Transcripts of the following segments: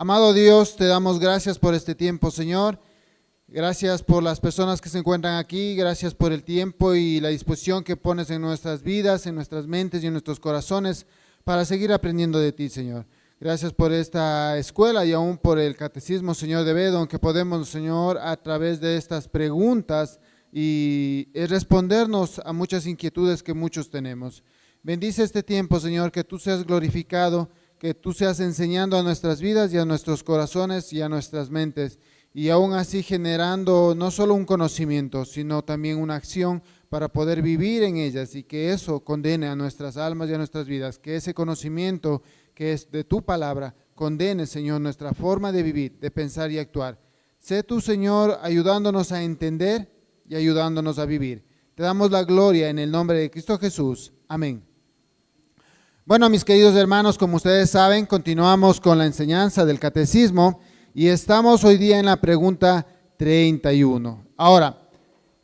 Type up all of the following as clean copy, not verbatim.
Amado Dios, te damos gracias por este tiempo, Señor. Gracias por las personas que se encuentran aquí. Gracias por el tiempo y la disposición que pones en nuestras vidas, en nuestras mentes y en nuestros corazones para seguir aprendiendo de ti, Señor. Gracias por esta escuela y aún por el catecismo, Señor de Bedón, que podemos, Señor, a través de estas preguntas y respondernos a muchas inquietudes que muchos tenemos. Bendice este tiempo, Señor, que tú seas glorificado, que tú seas enseñando a nuestras vidas y a nuestros corazones y a nuestras mentes, y aún así generando no solo un conocimiento, sino también una acción para poder vivir en ellas, y que eso condene a nuestras almas y a nuestras vidas, que ese conocimiento que es de tu palabra condene, Señor, nuestra forma de vivir, de pensar y actuar. Sé tú, Señor, ayudándonos a entender y ayudándonos a vivir. Te damos la gloria en el nombre de Cristo Jesús. Amén. Bueno, mis queridos hermanos, como ustedes saben, continuamos con la enseñanza del catecismo y estamos hoy día en la pregunta 31. Ahora,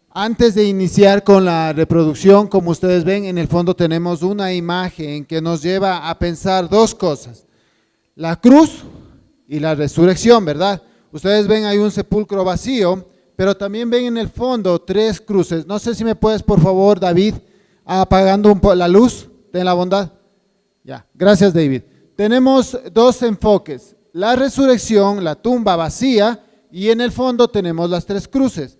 antes de iniciar con la reproducción, como ustedes ven, en el fondo tenemos una imagen que nos lleva a pensar dos cosas: la cruz y la resurrección, ¿verdad? Ustedes ven, hay un sepulcro vacío, pero también ven en el fondo tres cruces. No sé si me puedes, por favor, David, apagando un poco la luz, ten la bondad. Ya, gracias, David. Tenemos dos enfoques: la resurrección, la tumba vacía, y en el fondo tenemos las tres cruces.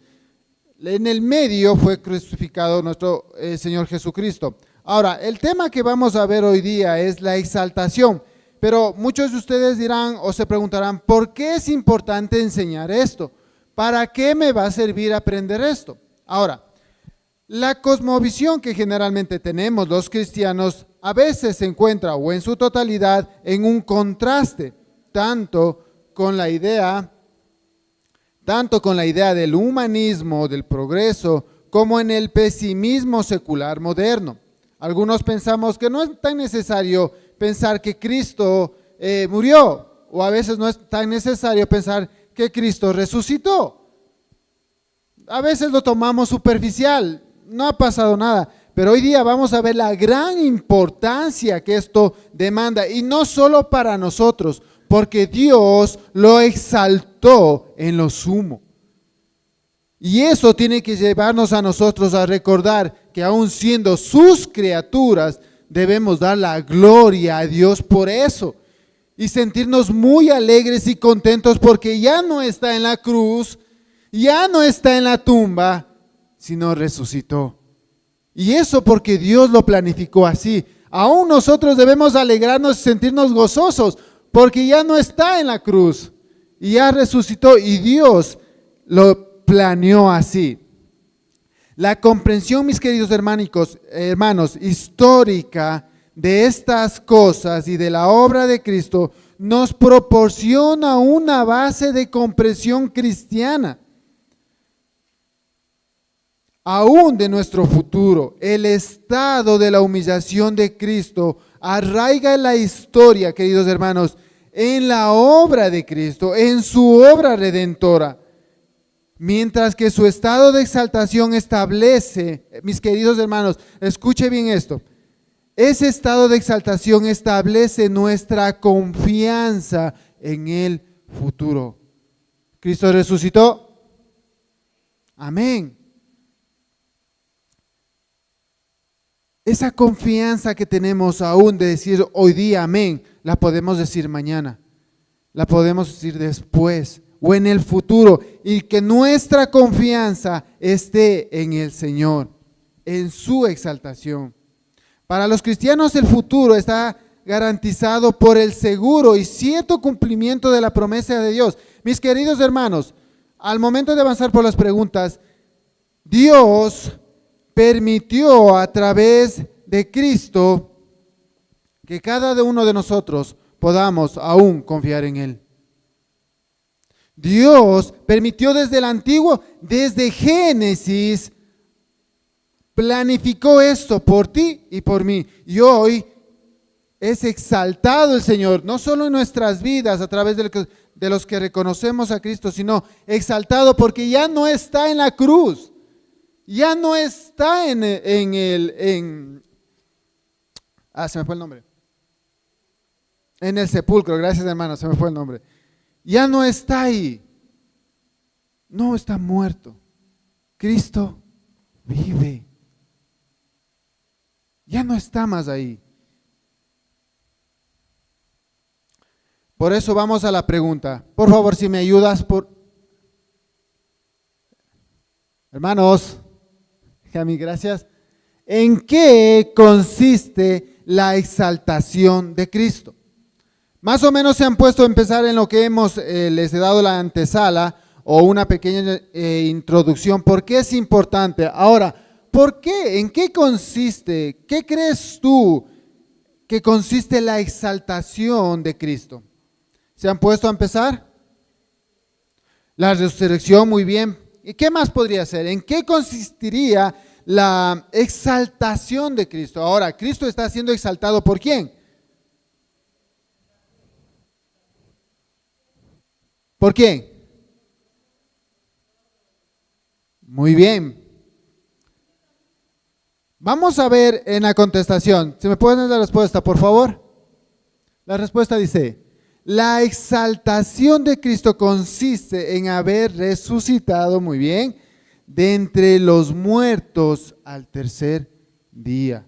En el medio fue crucificado nuestro Señor Jesucristo. Ahora, el tema que vamos a ver hoy día es la exaltación, pero muchos de ustedes dirán o se preguntarán, ¿por qué es importante enseñar esto? ¿Para qué me va a servir aprender esto? Ahora, la cosmovisión que generalmente tenemos los cristianos a veces se encuentra, o en su totalidad, en un contraste, tanto con la idea del humanismo, del progreso, como en el pesimismo secular moderno. Algunos pensamos que no es tan necesario pensar que Cristo murió, o a veces no es tan necesario pensar que Cristo resucitó. A veces lo tomamos superficial, no ha pasado nada, pero hoy día vamos a ver la gran importancia que esto demanda, y no solo para nosotros, porque Dios lo exaltó en lo sumo. Y eso tiene que llevarnos a nosotros a recordar que aun siendo sus criaturas, debemos dar la gloria a Dios por eso, y sentirnos muy alegres y contentos porque ya no está en la cruz, ya no está en la tumba, sino resucitó. Y eso porque Dios lo planificó así. Aún nosotros debemos alegrarnos y sentirnos gozosos porque ya no está en la cruz y ya resucitó, y Dios lo planeó así. La comprensión, mis queridos hermanos, histórica de estas cosas y de la obra de Cristo nos proporciona una base de comprensión cristiana, aún de nuestro futuro. El estado de la humillación de Cristo arraiga la historia, queridos hermanos, en la obra de Cristo, en su obra redentora, mientras que su estado de exaltación establece, mis queridos hermanos, escuche bien esto, ese estado de exaltación establece nuestra confianza en el futuro. ¿Cristo resucitó? Amén. Esa confianza que tenemos aún de decir hoy día amén, la podemos decir mañana, la podemos decir después o en el futuro, y que nuestra confianza esté en el Señor, en su exaltación. Para los cristianos el futuro está garantizado por el seguro y cierto cumplimiento de la promesa de Dios. Mis queridos hermanos, al momento de avanzar por las preguntas, Dios permitió a través de Cristo que cada uno de nosotros podamos aún confiar en Él. Dios permitió desde el antiguo, desde Génesis, planificó esto por ti y por mí. Y hoy es exaltado el Señor, no solo en nuestras vidas a través de los que reconocemos a Cristo, sino exaltado porque ya no está en la cruz. Ya no está se me fue el nombre. En el sepulcro, gracias hermano, se me fue el nombre. Ya no está ahí. No está muerto. Cristo vive. Ya no está más ahí. Por eso vamos a la pregunta. Por favor, si me ayudas Hermanos, Jami, gracias. ¿En qué consiste la exaltación de Cristo? Más o menos se han puesto a empezar en lo que les he dado la antesala o una pequeña introducción. ¿Por qué es importante? Ahora, ¿por qué? ¿En qué consiste? ¿Qué crees tú que consiste la exaltación de Cristo? ¿Se han puesto a empezar? La resurrección, muy bien. ¿Y qué más podría ser? ¿En qué consistiría la exaltación de Cristo? Ahora, Cristo está siendo exaltado ¿por quién? ¿Por quién? Muy bien. Vamos a ver en la contestación. ¿Se me puede dar la respuesta, por favor? La respuesta dice, la exaltación de Cristo consiste en haber resucitado, muy bien, de entre los muertos al tercer día.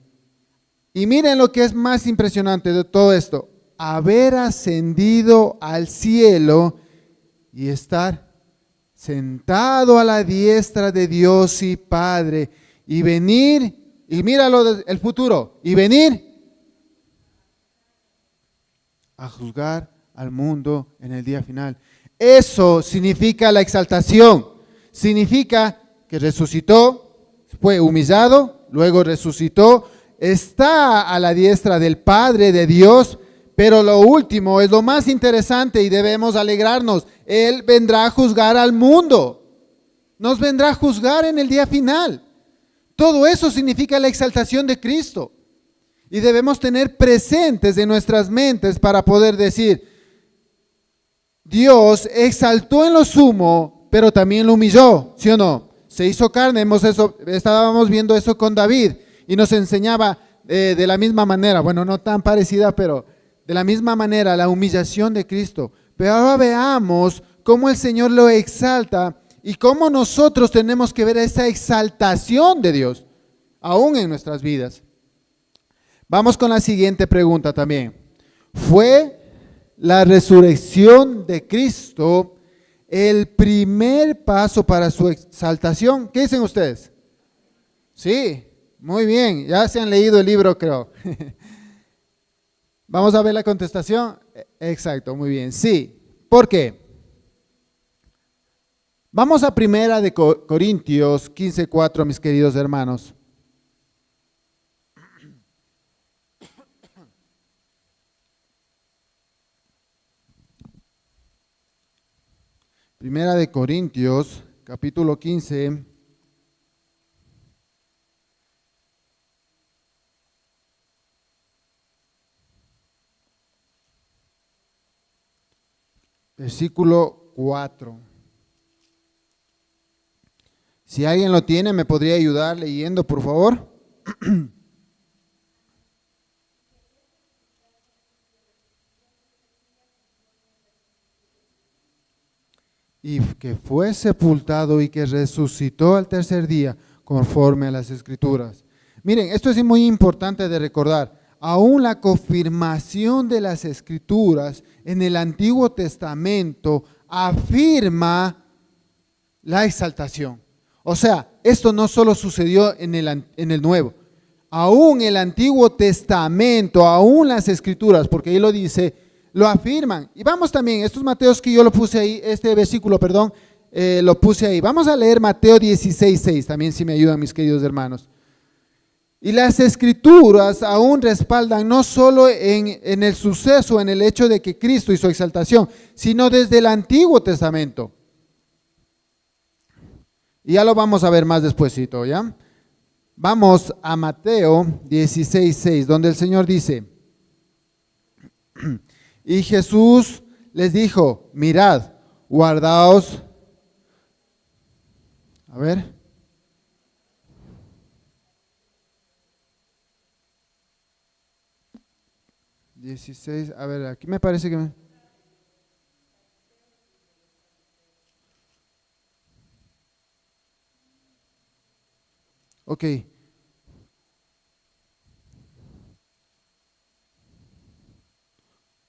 Y miren lo que es más impresionante de todo esto, haber ascendido al cielo y estar sentado a la diestra de Dios y Padre y venir, y míralo el futuro, y venir a juzgar al mundo en el día final. Eso significa la exaltación, significa que resucitó, fue humillado, luego resucitó, está a la diestra del Padre de Dios, pero lo último es lo más interesante y debemos alegrarnos. Él vendrá a juzgar al mundo, nos vendrá a juzgar en el día final. Todo eso significa la exaltación de Cristo y debemos tener presentes en nuestras mentes para poder decir, Dios exaltó en lo sumo, pero también lo humilló, ¿sí o no? Se hizo carne, estábamos viendo eso con David y nos enseñaba de la misma manera, bueno, no tan parecida, pero de la misma manera la humillación de Cristo. Pero ahora veamos cómo el Señor lo exalta y cómo nosotros tenemos que ver esa exaltación de Dios, aún en nuestras vidas. Vamos con la siguiente pregunta también. ¿Fue la resurrección de Cristo el primer paso para su exaltación? ¿Qué dicen ustedes? Sí, muy bien, ya se han leído el libro, creo. Vamos a ver la contestación. Exacto, muy bien, sí. ¿Por qué? Vamos a primera de Corintios 15:4, mis queridos hermanos. Primera de Corintios, capítulo 15. Versículo 4. Si alguien lo tiene, ¿me podría ayudar leyendo, por favor? Y que fue sepultado y que resucitó al tercer día, conforme a las Escrituras. Miren, esto es muy importante de recordar. Aún la confirmación de las Escrituras en el Antiguo Testamento afirma la exaltación. O sea, esto no solo sucedió en el Nuevo. Aún el Antiguo Testamento, aún las Escrituras, porque ahí lo dice, lo afirman. Y vamos también, estos Mateos que yo lo puse ahí, este versículo, perdón, lo puse ahí. Vamos a leer Mateo 16:6, también si me ayudan mis queridos hermanos. Y las Escrituras aún respaldan no solo en el suceso, en el hecho de que Cristo hizo exaltación, sino desde el Antiguo Testamento. Y ya lo vamos a ver más despuesito, ¿ya? Vamos a Mateo 16:6, donde el Señor dice, y Jesús les dijo, mirad, guardaos, a ver, 16, a ver, aquí me parece que Ok.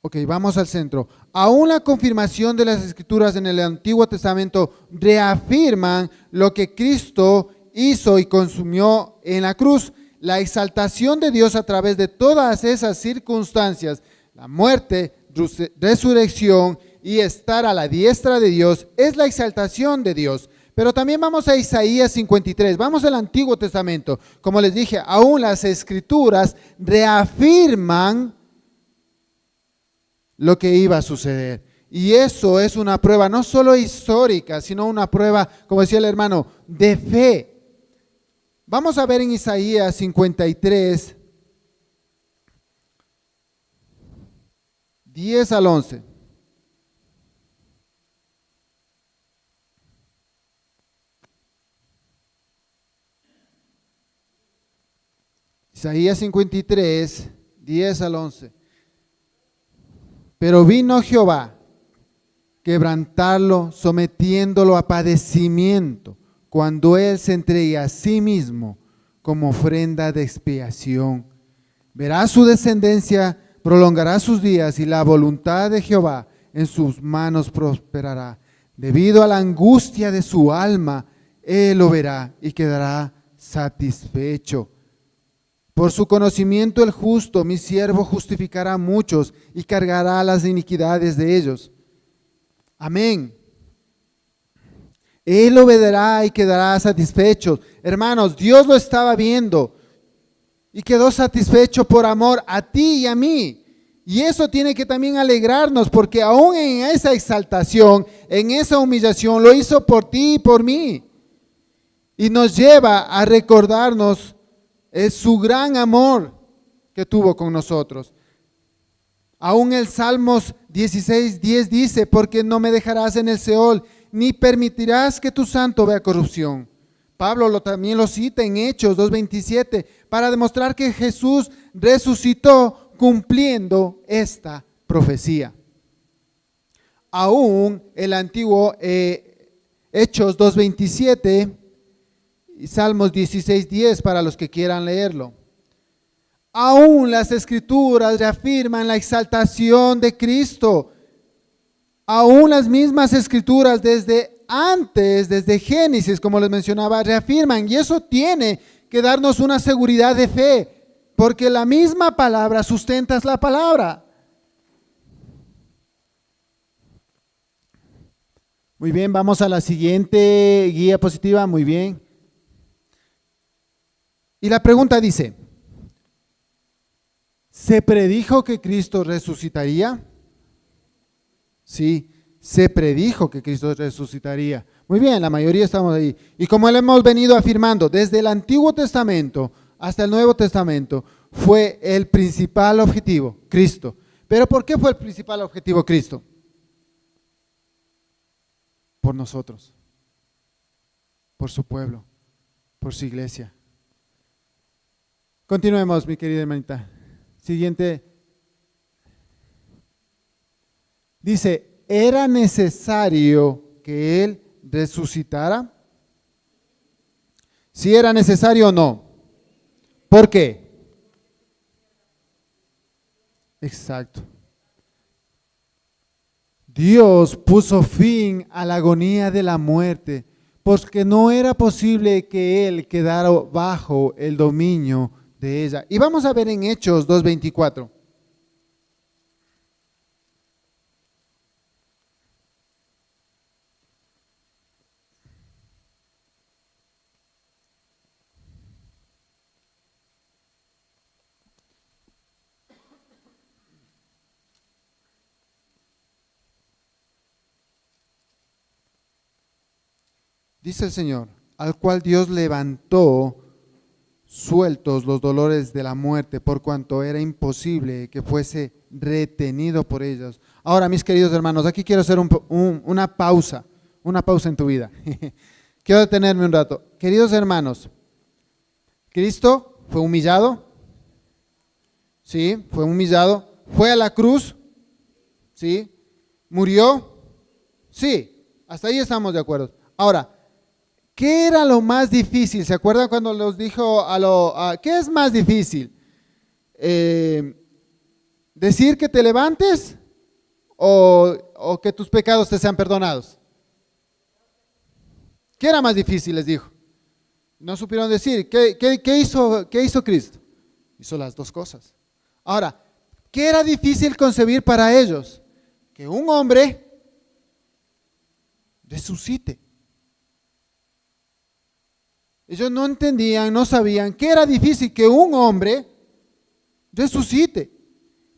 Ok, vamos al centro. Aún la confirmación de las Escrituras en el Antiguo Testamento reafirman lo que Cristo hizo y consumió en la cruz. La exaltación de Dios a través de todas esas circunstancias, la muerte, resurrección y estar a la diestra de Dios, es la exaltación de Dios. Pero también vamos a Isaías 53, vamos al Antiguo Testamento. Como les dije, aún las Escrituras reafirman lo que iba a suceder. Y eso es una prueba no solo histórica, sino una prueba, como decía el hermano, de fe. Vamos a ver en Isaías 53, 10 al 11. Isaías 53, 10 al 11. Pero vino Jehová, quebrantarlo, sometiéndolo a padecimiento, cuando él se entregue a sí mismo como ofrenda de expiación. Verá su descendencia, prolongará sus días, y la voluntad de Jehová en sus manos prosperará. Debido a la angustia de su alma, él lo verá y quedará satisfecho. Por su conocimiento el justo, mi siervo, justificará a muchos y cargará las iniquidades de ellos. Amén. Él obedecerá y quedará satisfecho. Hermanos, Dios lo estaba viendo y quedó satisfecho por amor a ti y a mí. Y eso tiene que también alegrarnos, porque aún en esa exaltación, en esa humillación, lo hizo por ti y por mí. Y nos lleva a recordarnos su gran amor que tuvo con nosotros. Aún el Salmos 16:10 dice: porque no me dejarás en el Seol, ni permitirás que tu santo vea corrupción. Pablo también lo cita en Hechos 2:27 para demostrar que Jesús resucitó cumpliendo esta profecía. Aún el antiguo Hechos 2:27 y Salmos 16:10 para los que quieran leerlo. Aún las Escrituras reafirman la exaltación de Cristo. Aún las mismas Escrituras desde antes, desde Génesis, como les mencionaba, reafirman. Y eso tiene que darnos una seguridad de fe, porque la misma palabra sustenta la palabra. Muy bien, vamos a la siguiente guía positiva. Muy bien. Y la pregunta dice: ¿se predijo que Cristo resucitaría? Sí, se predijo que Cristo resucitaría. Muy bien, la mayoría estamos ahí. Y como le hemos venido afirmando, desde el Antiguo Testamento hasta el Nuevo Testamento, fue el principal objetivo, Cristo. ¿Pero por qué fue el principal objetivo Cristo? Por nosotros, por su pueblo, por su iglesia. Continuemos, mi querida hermanita. Siguiente. Dice: ¿era necesario que Él resucitara? ¿Si era necesario o no? ¿Por qué? Exacto. Dios puso fin a la agonía de la muerte, porque no era posible que Él quedara bajo el dominio de ella. Y vamos a ver en Hechos 2:24. Dice el Señor: al cual Dios levantó sueltos los dolores de la muerte, por cuanto era imposible que fuese retenido por ellos. Ahora, mis queridos hermanos, aquí quiero hacer una pausa en tu vida. Quiero detenerme un rato. Queridos hermanos, Cristo fue humillado, sí, fue humillado, fue a la cruz, sí, murió, sí, hasta ahí estamos de acuerdo. Ahora, ¿Qué era lo más difícil? ¿Se acuerdan cuando los dijo qué es más difícil? ¿Decir que te levantes o que tus pecados te sean perdonados? ¿Qué era más difícil? Les dijo. No supieron decir. ¿Qué hizo Cristo? Hizo las dos cosas. Ahora, ¿qué era difícil concebir para ellos? Que un hombre resucite. Ellos no entendían, no sabían que era difícil que un hombre resucite.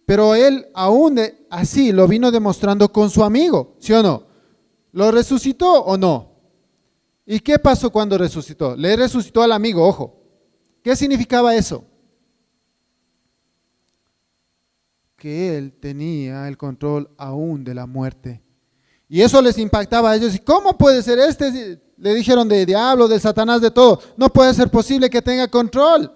Pero él aún así lo vino demostrando con su amigo, ¿sí o no? ¿Lo resucitó o no? ¿Y qué pasó cuando resucitó? Le resucitó al amigo, ojo. ¿Qué significaba eso? Que él tenía el control aún de la muerte. Y eso les impactaba a ellos. ¿Y cómo puede ser este? Le dijeron de diablo, de Satanás, de todo. No puede ser posible que tenga control.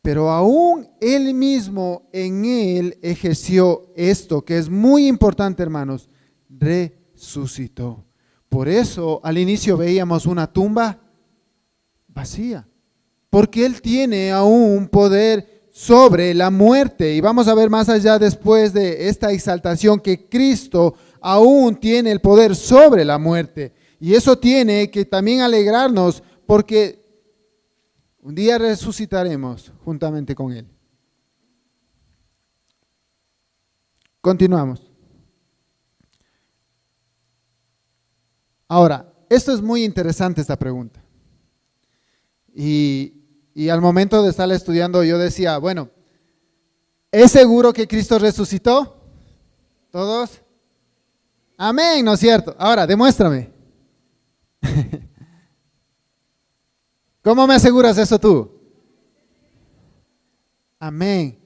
Pero aún él mismo en él ejerció esto, que es muy importante, hermanos. Resucitó. Por eso al inicio veíamos una tumba vacía. Porque él tiene aún poder sobre la muerte. Y vamos a ver más allá después de esta exaltación que Cristo aún tiene el poder sobre la muerte. Y eso tiene que también alegrarnos porque un día resucitaremos juntamente con Él. Continuamos. Ahora, esto es muy interesante esta pregunta. Y al momento de estar estudiando yo decía, bueno, ¿es seguro que Cristo resucitó? ¿Todos? Amén, ¿no es cierto? Ahora, demuéstrame. ¿Cómo me aseguras eso tú? Amén.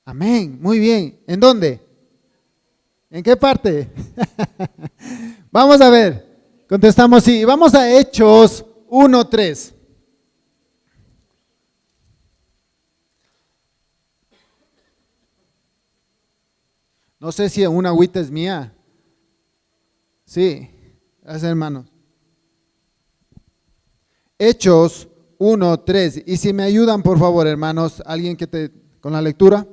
Amén, muy bien. ¿En dónde? ¿En qué parte? Vamos a ver. Contestamos sí. Vamos a Hechos 1:3. No sé si una agüita es mía. Sí, gracias hermanos. Hechos 1:3. Y si me ayudan, por favor, hermanos, alguien que con la lectura.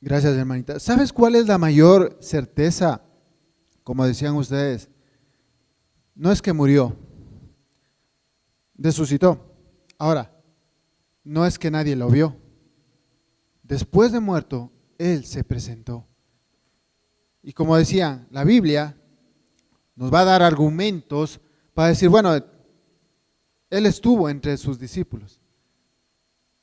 Gracias, hermanita. ¿Sabes cuál es la mayor certeza? Como decían ustedes, no es que murió, resucitó. Ahora, no es que nadie lo vio. Después de muerto, Él se presentó. Y como decían, la Biblia nos va a dar argumentos para decir, bueno, Él estuvo entre sus discípulos.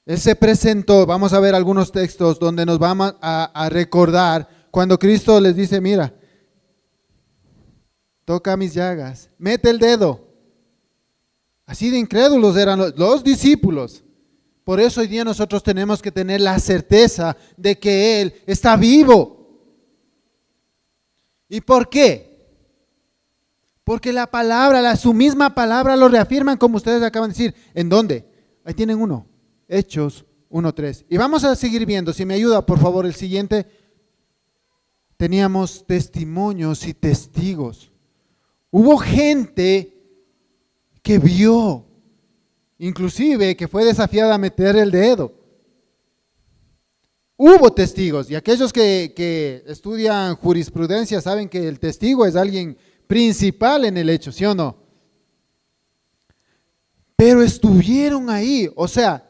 Él se presentó. Vamos a ver algunos textos donde nos vamos a recordar cuando Cristo les dice, mira, toca mis llagas, mete el dedo. Así de incrédulos eran los discípulos. Por eso hoy día nosotros tenemos que tener la certeza de que Él está vivo. ¿Y por qué? Porque la palabra, su misma palabra lo reafirman, como ustedes acaban de decir. ¿En dónde? Ahí tienen uno. Hechos 1:3. Y vamos a seguir viendo, si me ayuda por favor el siguiente. Teníamos testimonios y testigos. Hubo gente que vio, inclusive que fue desafiada a meter el dedo. Hubo testigos y aquellos que estudian jurisprudencia saben que el testigo es alguien principal en el hecho, ¿sí o no? Pero estuvieron ahí, o sea,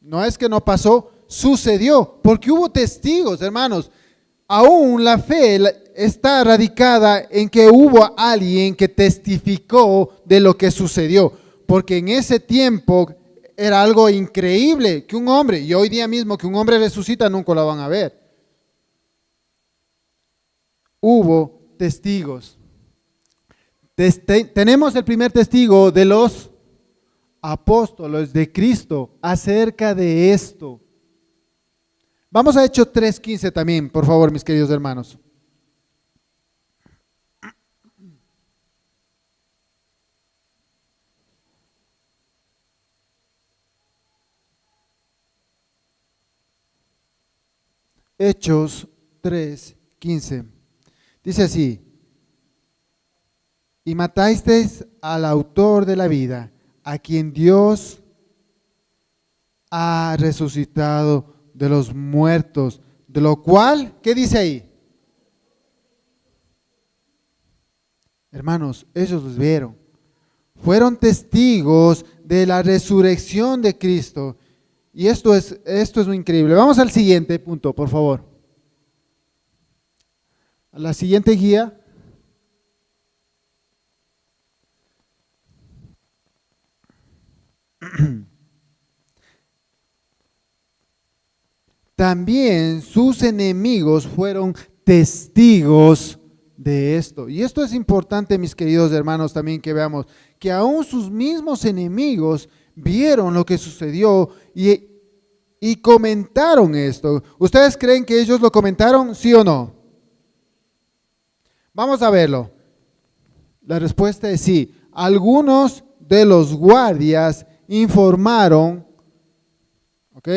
no es que no pasó, sucedió, porque hubo testigos, hermanos. Aún la fe está radicada en que hubo alguien que testificó de lo que sucedió, porque en ese tiempo era algo increíble que un hombre, y hoy día mismo que un hombre resucita nunca lo van a ver. Hubo testigos. Tenemos el primer testigo de los apóstoles de Cristo acerca de esto. Vamos a Hechos 3:15 también, por favor, mis queridos hermanos. Hechos 3:15. Dice así: y matasteis al autor de la vida, a quien Dios ha resucitado de los muertos, de lo cual, ¿qué dice ahí? Hermanos, ellos los vieron. Fueron testigos de la resurrección de Cristo. Y esto es muy increíble. Vamos al siguiente punto, por favor. A la siguiente guía. También sus enemigos fueron testigos de esto. Y esto es importante, mis queridos hermanos, también que veamos que aún sus mismos enemigos vieron lo que sucedió y comentaron esto. ¿Ustedes creen que ellos lo comentaron, sí o no? Vamos a verlo. La respuesta es sí. Algunos de los guardias informaron, ¿ok?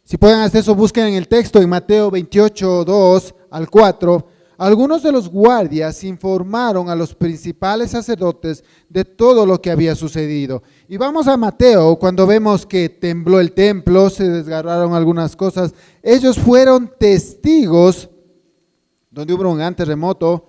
Si pueden hacer eso, busquen en el texto en Mateo 28, 2 al 4. Algunos de los guardias informaron a los principales sacerdotes de todo lo que había sucedido. Y vamos a Mateo, cuando vemos que tembló el templo, se desgarraron algunas cosas. Ellos fueron testigos, donde hubo un gran terremoto.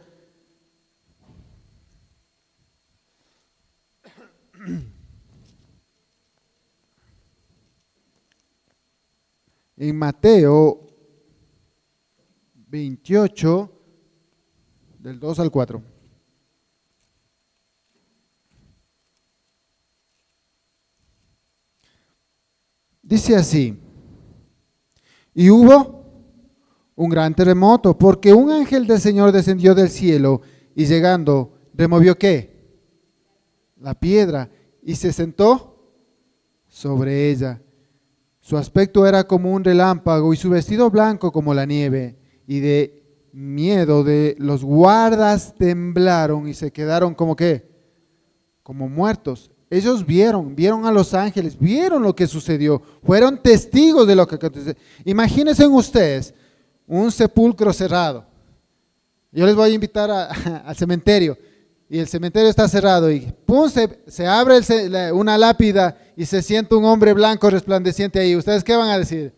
En Mateo 28, del 2 al 4. Dice así: y hubo un gran terremoto, porque un ángel del Señor descendió del cielo y llegando, removió ¿qué? La piedra, y se sentó sobre ella. Su aspecto era como un relámpago y su vestido blanco como la nieve, y de miedo de los guardas temblaron y se quedaron como ¿qué? Como muertos. Ellos vieron a los ángeles, vieron lo que sucedió, fueron testigos de lo que aconteció. Imagínense ustedes un sepulcro cerrado. Yo les voy a invitar al cementerio y el cementerio está cerrado y ¡pum! Se abre una lápida y se siente un hombre blanco resplandeciente ahí. ¿Ustedes qué van a decir?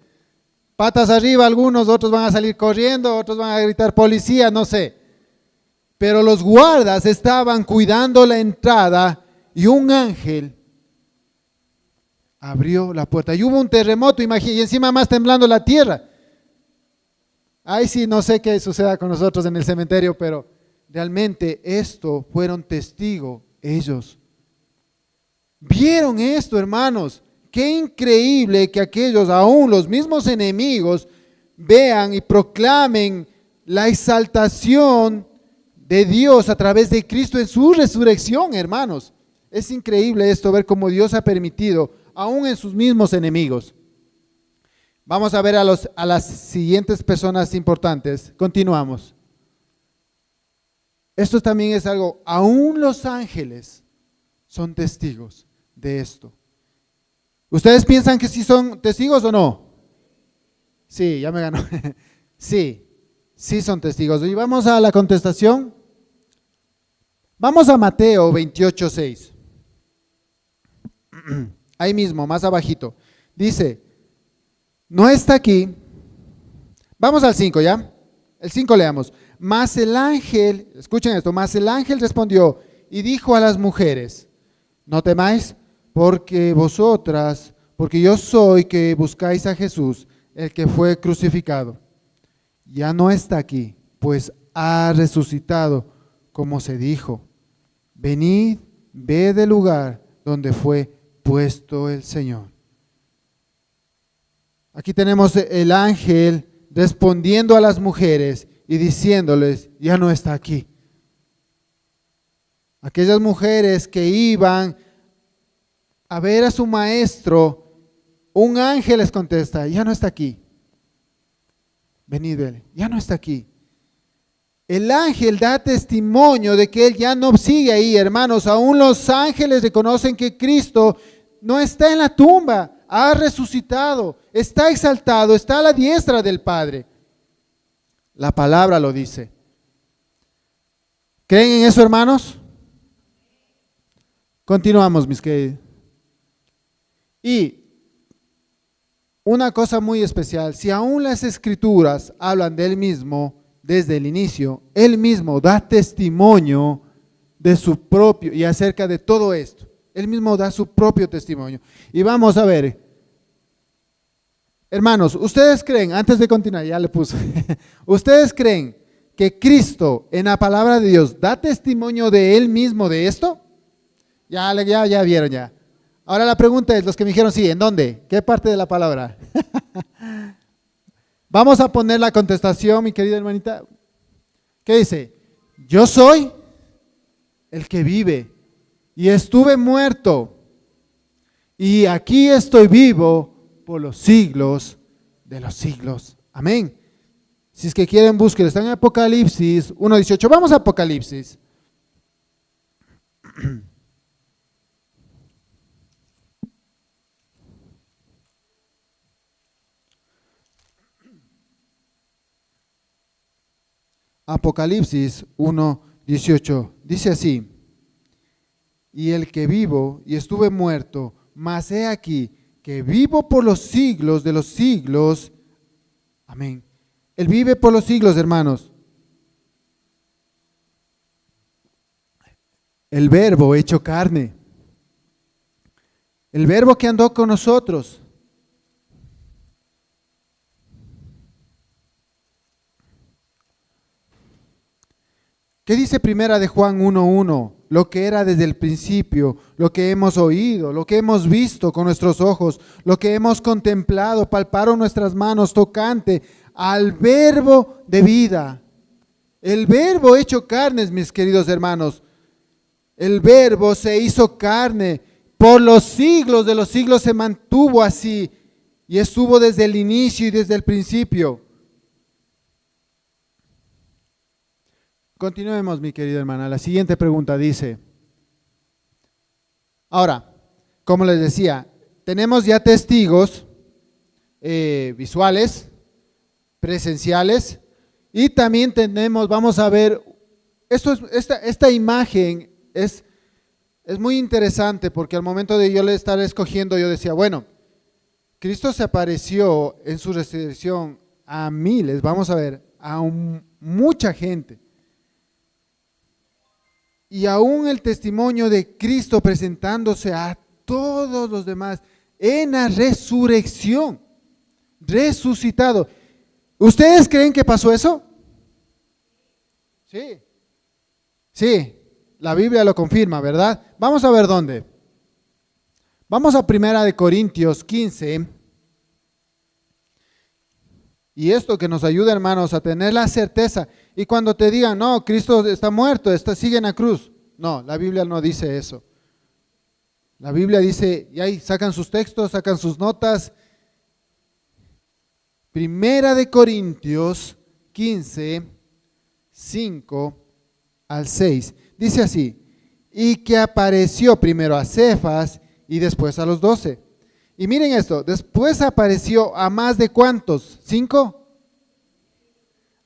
Patas arriba algunos, otros van a salir corriendo, otros van a gritar policía, no sé. Pero los guardas estaban cuidando la entrada y un ángel abrió la puerta. Y hubo un terremoto, imagínense, y encima más temblando la tierra. Ay, sí, no sé qué suceda con nosotros en el cementerio, pero realmente esto fueron testigos ellos. ¿Vieron esto, hermanos? Qué increíble que aquellos, aún los mismos enemigos, vean y proclamen la exaltación de Dios a través de Cristo en su resurrección, hermanos. Es increíble esto, ver cómo Dios ha permitido, aún en sus mismos enemigos. Vamos a ver a las siguientes personas importantes. Continuamos. Esto también es algo, aún los ángeles son testigos de esto. ¿Ustedes piensan que sí son testigos o no? Sí, ya me ganó. Sí son testigos. Y vamos a la contestación. Vamos a Mateo 28, 6. Ahí mismo, más abajito. Dice, no está aquí. Vamos al 5, ¿ya? El 5 leamos. Mas el ángel, escuchen esto, mas el ángel respondió y dijo a las mujeres, no temáis, porque yo soy que buscáis a Jesús, el que fue crucificado. Ya no está aquí, pues ha resucitado, como se dijo. Venid, ved el lugar donde fue puesto el Señor. Aquí tenemos el ángel respondiendo a las mujeres y diciéndoles, ya no está aquí. Aquellas mujeres que iban a ver a su maestro, un ángel les contesta, ya no está aquí. Venid, vele, ya no está aquí. El ángel da testimonio de que él ya no sigue ahí, hermanos. Aún los ángeles reconocen que Cristo no está en la tumba, ha resucitado, está exaltado, está a la diestra del Padre. La palabra lo dice. ¿Creen en eso, hermanos? Continuamos, mis queridos. Y una cosa muy especial, si aún las escrituras hablan de Él mismo desde el inicio, Él mismo da testimonio de su propio, y acerca de todo esto, Él mismo da su propio testimonio. Y vamos a ver, hermanos, ¿ustedes creen, antes de continuar, ya le puse, ¿ustedes creen que Cristo en la palabra de Dios da testimonio de Él mismo de esto? Ya vieron ya. Ahora la pregunta es, los que me dijeron sí, ¿en dónde? ¿Qué parte de la palabra? Vamos a poner la contestación, mi querida hermanita. ¿Qué dice? Yo soy el que vive y estuve muerto y aquí estoy vivo por los siglos de los siglos. Amén. Si es que quieren, busquen, está en Apocalipsis 1:18. Vamos a Apocalipsis. Apocalipsis 1:18. Dice así: y el que vivo y estuve muerto, mas he aquí que vivo por los siglos de los siglos. Amén. Él vive por los siglos, hermanos. El verbo hecho carne. El verbo que andó con nosotros. ¿Qué dice primera de Juan 1:1? Lo que era desde el principio, lo que hemos oído, lo que hemos visto con nuestros ojos, lo que hemos contemplado, palparon nuestras manos tocante al verbo de vida. El verbo hecho carnes, mis queridos hermanos. El verbo se hizo carne. Por los siglos de los siglos se mantuvo así y estuvo desde el inicio y desde el principio. Continuemos, mi querida hermana. La siguiente pregunta dice, ahora, como les decía, tenemos ya testigos visuales, presenciales, y también tenemos, vamos a ver, esta imagen es muy interesante porque al momento de yo le estar escogiendo, yo decía, bueno, Cristo se apareció en su resurrección a miles, vamos a ver, a mucha gente. Y aún el testimonio de Cristo presentándose a todos los demás en la resurrección, resucitado. ¿Ustedes creen que pasó eso? Sí. Sí, la Biblia lo confirma, ¿verdad? Vamos a ver dónde. Vamos a 1 Corintios 15. Y esto que nos ayuda, hermanos, a tener la certeza. Y cuando te digan, no, Cristo está muerto, sigue en la cruz. No, la Biblia no dice eso. La Biblia dice, y ahí sacan sus textos, sacan sus notas. 1 Corintios 15, 5 al 6. Dice así, y que apareció primero a Cefas y después a los 12. Y miren esto, después apareció a más de ¿cuántos? ¿5?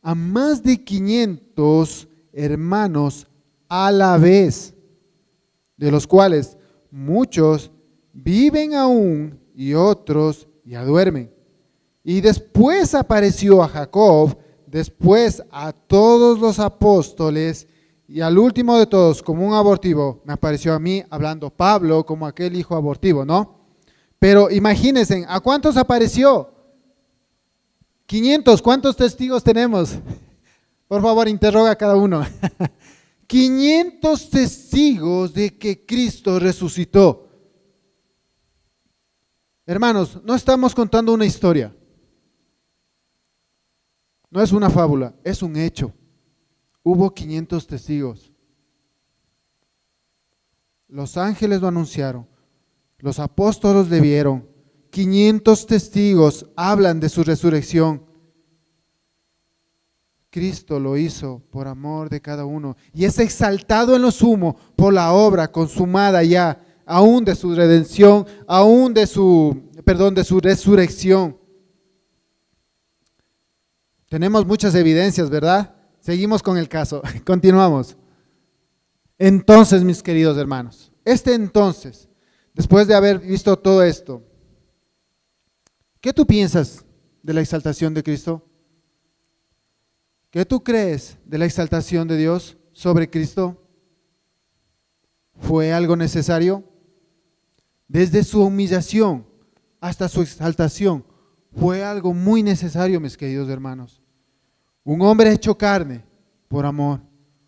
A más de 500 hermanos a la vez, de los cuales muchos viven aún y otros ya duermen. Y después apareció a Jacob, después a todos los apóstoles y al último de todos, como un abortivo, me apareció a mí, hablando Pablo como aquel hijo abortivo, ¿no? Pero imagínense, ¿a cuántos apareció? 500, ¿cuántos testigos tenemos? Por favor, interroga a cada uno. 500 testigos de que Cristo resucitó. Hermanos, no estamos contando una historia. No es una fábula, es un hecho. Hubo 500 testigos. Los ángeles lo anunciaron. Los apóstoles le vieron. 500 testigos hablan de su resurrección. Cristo lo hizo por amor de cada uno y es exaltado en lo sumo por la obra consumada ya, aún de su redención, aún de su resurrección. Tenemos muchas evidencias, ¿verdad? Seguimos con el caso. Continuamos. Entonces, mis queridos hermanos, entonces, después de haber visto todo esto, ¿qué tú piensas de la exaltación de Cristo? ¿Qué tú crees de la exaltación de Dios sobre Cristo? ¿Fue algo necesario? Desde su humillación hasta su exaltación, fue algo muy necesario, mis queridos hermanos. Un hombre hecho carne por amor,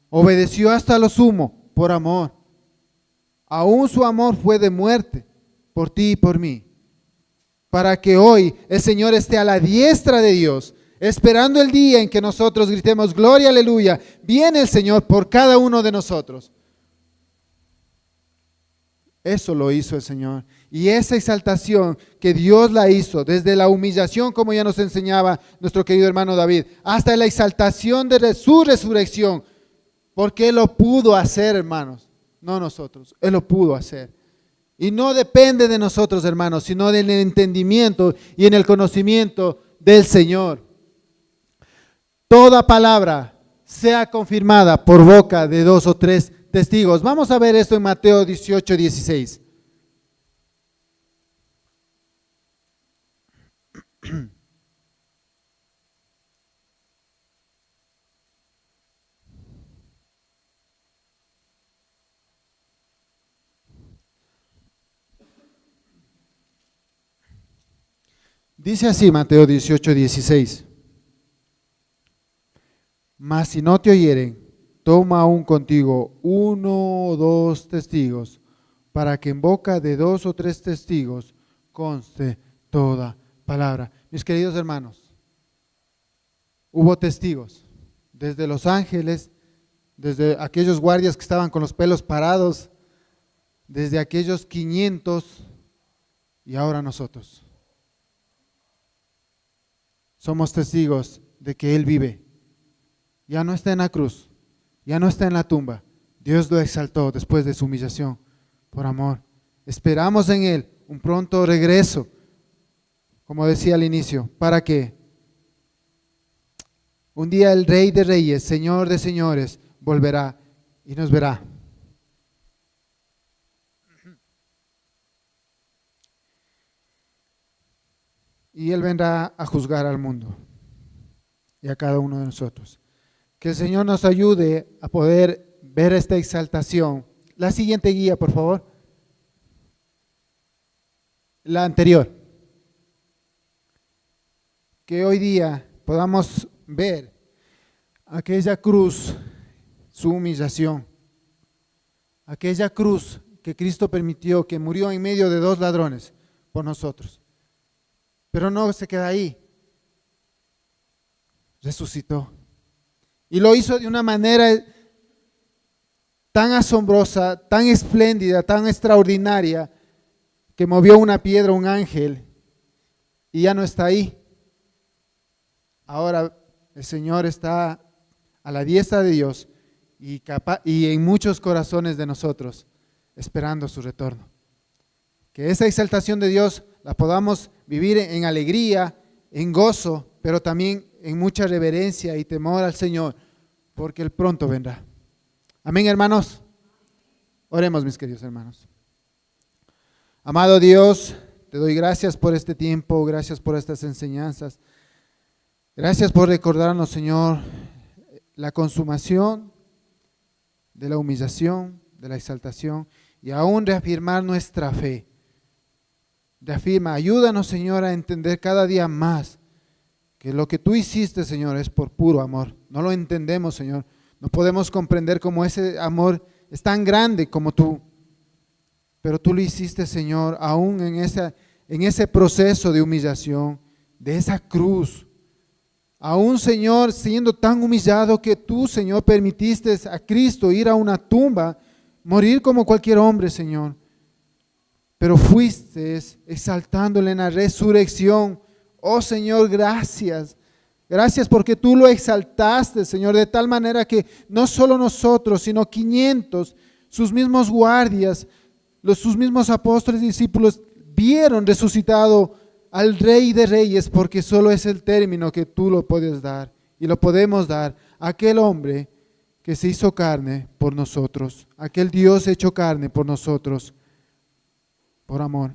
obedeció hasta lo sumo por amor. Aún su amor fue de muerte por ti y por mí, para que hoy el Señor esté a la diestra de Dios, esperando el día en que nosotros gritemos gloria, aleluya, viene el Señor por cada uno de nosotros. Eso lo hizo el Señor. Y esa exaltación que Dios la hizo, desde la humillación, como ya nos enseñaba nuestro querido hermano David, hasta la exaltación de su resurrección, porque Él lo pudo hacer, hermanos, no nosotros, Él lo pudo hacer. Y no depende de nosotros, hermanos, sino del entendimiento y en el conocimiento del Señor. Toda palabra sea confirmada por boca de 2 o 3 testigos. Vamos a ver esto en Mateo 18, 16. Dice así Mateo 18, 16. Mas si no te oyeren, toma aún contigo 1 o 2 testigos, para que en boca de 2 o 3 testigos conste toda palabra. Mis queridos hermanos, hubo testigos, desde los ángeles, desde aquellos guardias que estaban con los pelos parados, desde aquellos 500 y ahora nosotros. Somos testigos de que Él vive. Ya no está en la cruz, ya no está en la tumba. Dios lo exaltó después de su humillación por amor. Esperamos en Él un pronto regreso, como decía al inicio, para que un día el Rey de Reyes, Señor de Señores, volverá y nos verá. Y Él vendrá a juzgar al mundo y a cada uno de nosotros. Que el Señor nos ayude a poder ver esta exaltación. La siguiente guía, por favor. La anterior. Que hoy día podamos ver aquella cruz, su humillación. Aquella cruz que Cristo permitió, que murió en medio de 2 ladrones por nosotros. Pero no se queda ahí. Resucitó. Y lo hizo de una manera tan asombrosa, tan espléndida, tan extraordinaria, que movió una piedra, un ángel, y ya no está ahí. Ahora el Señor está a la diestra de Dios y en muchos corazones de nosotros, esperando su retorno. Que esa exaltación de Dios la podamos vivir en alegría, en gozo, pero también en mucha reverencia y temor al Señor, porque Él pronto vendrá. Amén, hermanos. Oremos, mis queridos hermanos. Amado Dios, te doy gracias por este tiempo, gracias por estas enseñanzas. Gracias por recordarnos, Señor, la consumación de la humillación, de la exaltación y aún reafirmar nuestra fe. Reafirma, ayúdanos, Señor, a entender cada día más que lo que tú hiciste, Señor, es por puro amor. No lo entendemos, Señor. No podemos comprender cómo ese amor es tan grande como tú. Pero tú lo hiciste, Señor, aún en ese proceso de humillación, de esa cruz. Aún, Señor, siendo tan humillado que tú, Señor, permitiste a Cristo ir a una tumba, morir como cualquier hombre, Señor. Pero fuiste exaltándole en la resurrección. Oh Señor, gracias. Gracias porque tú lo exaltaste, Señor, de tal manera que no solo nosotros, sino 500, sus mismos guardias, sus mismos apóstoles y discípulos vieron resucitado al Rey de Reyes, porque solo es el término que tú lo puedes dar y lo podemos dar, aquel hombre que se hizo carne por nosotros, aquel Dios hecho carne por nosotros, por amor.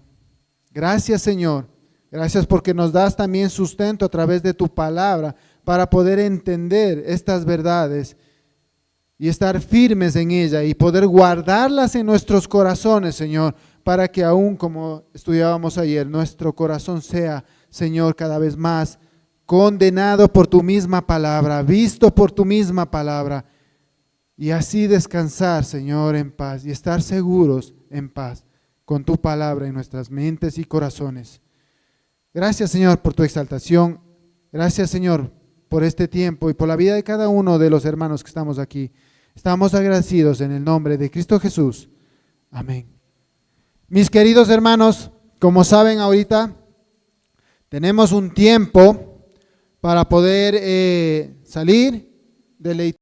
Gracias, Señor. Gracias porque nos das también sustento a través de tu palabra para poder entender estas verdades y estar firmes en ella y poder guardarlas en nuestros corazones, Señor, para que aún, como estudiábamos ayer, nuestro corazón sea, Señor, cada vez más condenado por tu misma palabra, visto por tu misma palabra, y así descansar, Señor, en paz y estar seguros en paz con tu palabra en nuestras mentes y corazones. Gracias, Señor, por tu exaltación. Gracias, Señor, por este tiempo y por la vida de cada uno de los hermanos que estamos aquí. Estamos agradecidos en el nombre de Cristo Jesús. Amén. Mis queridos hermanos, como saben ahorita, tenemos un tiempo para poder salir, deleitar.